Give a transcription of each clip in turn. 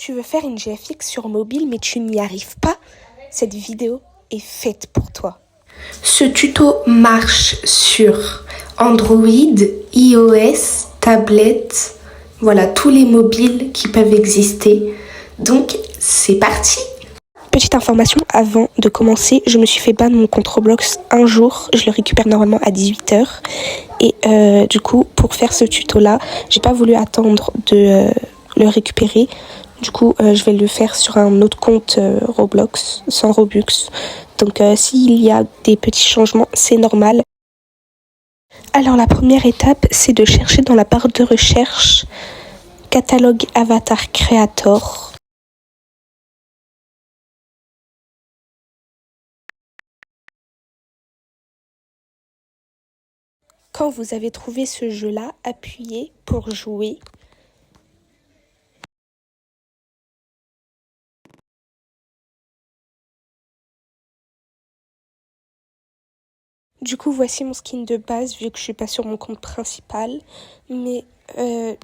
Tu veux faire une GFX sur mobile mais tu n'y arrives pas? Cette vidéo est faite pour toi. Ce tuto marche sur Android, iOS, tablette, voilà tous les mobiles qui peuvent exister. Donc c'est parti! Petite information, avant de commencer, je me suis fait ban mon compte Roblox un jour. Je le récupère normalement à 18h. Et du coup, pour faire ce tuto-là, j'ai pas voulu attendre de le récupérer. Du coup, je vais le faire sur un autre compte Roblox, sans Robux. Donc, s'il y a des petits changements, c'est normal. Alors, la première étape, c'est de chercher dans la barre de recherche catalogue Avatar Creator. Quand vous avez trouvé ce jeu-là, appuyez pour jouer. Du coup, voici mon skin de base, vu que je suis pas sur mon compte principal. Mais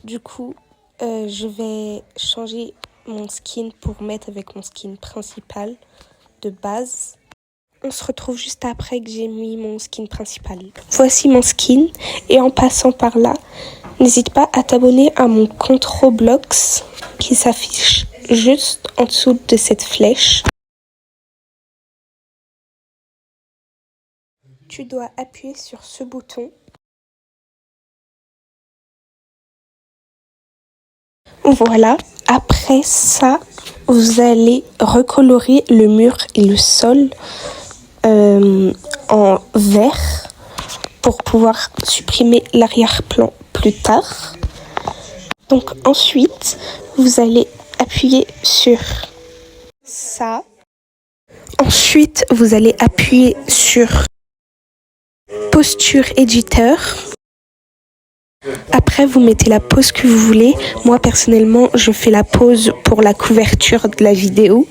du coup, je vais changer mon skin pour mettre avec mon skin principal de base. On se retrouve juste après que j'ai mis mon skin principal. Voici mon skin. Et en passant par là, n'hésite pas à t'abonner à mon compte Roblox qui s'affiche juste en dessous de cette flèche. Tu dois appuyer sur ce bouton. Voilà. Après ça, vous allez recolorer le mur et le sol en vert pour pouvoir supprimer l'arrière-plan plus tard. Donc ensuite, vous allez appuyer sur ça. Ensuite, vous allez appuyer sur posture éditeur. Après, vous mettez la pose que vous voulez. Moi, personnellement, je fais la pose pour la couverture de la vidéo.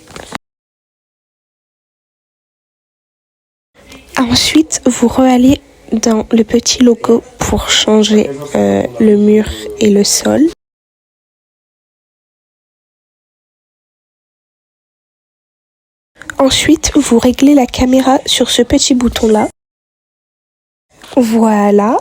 Ensuite, vous re-allez dans le petit logo pour changer le mur et le sol. Ensuite, vous réglez la caméra sur ce petit bouton-là. Voilà.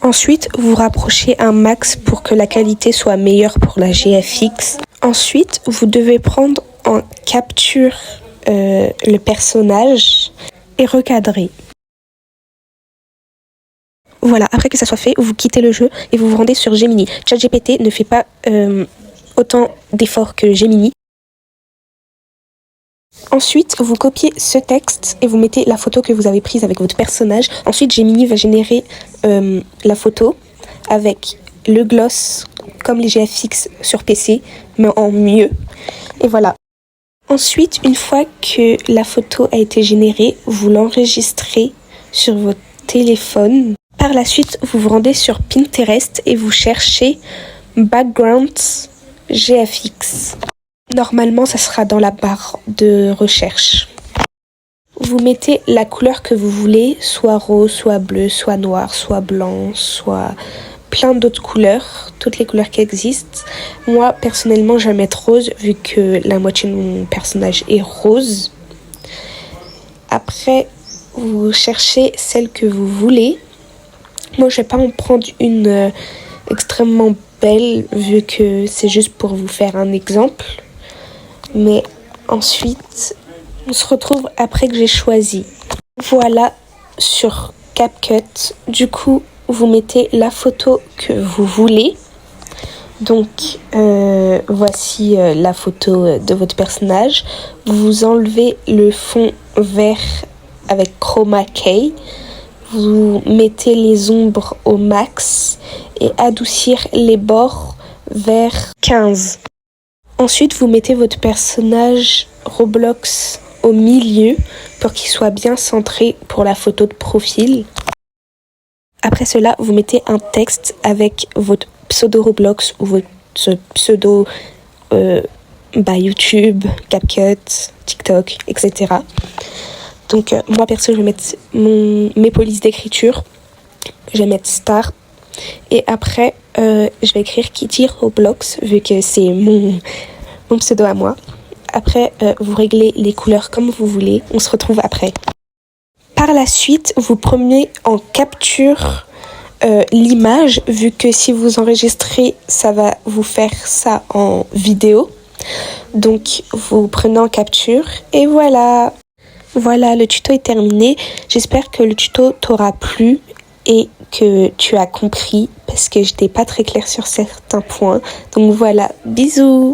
Ensuite, vous rapprochez un max pour que la qualité soit meilleure pour la GFX. Ensuite, vous devez prendre en capture le personnage et recadrer. Voilà, après que ça soit fait, vous quittez le jeu et vous vous rendez sur Gemini. ChatGPT ne fait pas autant d'efforts que Gemini. Ensuite, vous copiez ce texte et vous mettez la photo que vous avez prise avec votre personnage. Ensuite, Gemini va générer la photo avec le gloss comme les GFX sur PC, mais en mieux. Et voilà. Ensuite, une fois que la photo a été générée, vous l'enregistrez sur votre téléphone. Par la suite, vous vous rendez sur Pinterest et vous cherchez Backgrounds GFX. Normalement, ça sera dans la barre de recherche. Vous mettez la couleur que vous voulez, soit rose, soit bleu, soit noir, soit blanc, soit plein d'autres couleurs, toutes les couleurs qui existent. Moi, personnellement, je vais mettre rose vu que la moitié de mon personnage est rose. Après, vous cherchez celle que vous voulez. Moi, je vais pas en prendre une extrêmement belle vu que c'est juste pour vous faire un exemple. Mais ensuite, on se retrouve après que j'ai choisi. Voilà sur CapCut. Du coup, vous mettez la photo que vous voulez. Donc, voici la photo de votre personnage. Vous enlevez le fond vert avec Chroma Key. Vous mettez les ombres au max et adoucir les bords vers 15. Ensuite, vous mettez votre personnage Roblox au milieu pour qu'il soit bien centré pour la photo de profil. Après cela, vous mettez un texte avec votre pseudo Roblox ou votre pseudo YouTube, CapCut, TikTok, etc. Donc moi perso, je vais mettre mes polices d'écriture. Je vais mettre star. Et après, je vais écrire Kitty Roblox vu que c'est mon pseudo à moi. Après, vous réglez les couleurs comme vous voulez. On se retrouve après. Par la suite, vous prenez en capture l'image, vu que si vous enregistrez, ça va vous faire ça en vidéo. Donc, vous prenez en capture et voilà. Voilà, le tuto est terminé. J'espère que le tuto t'aura plu et que tu as compris parce que j'étais pas très claire sur certains points. Donc voilà, bisous!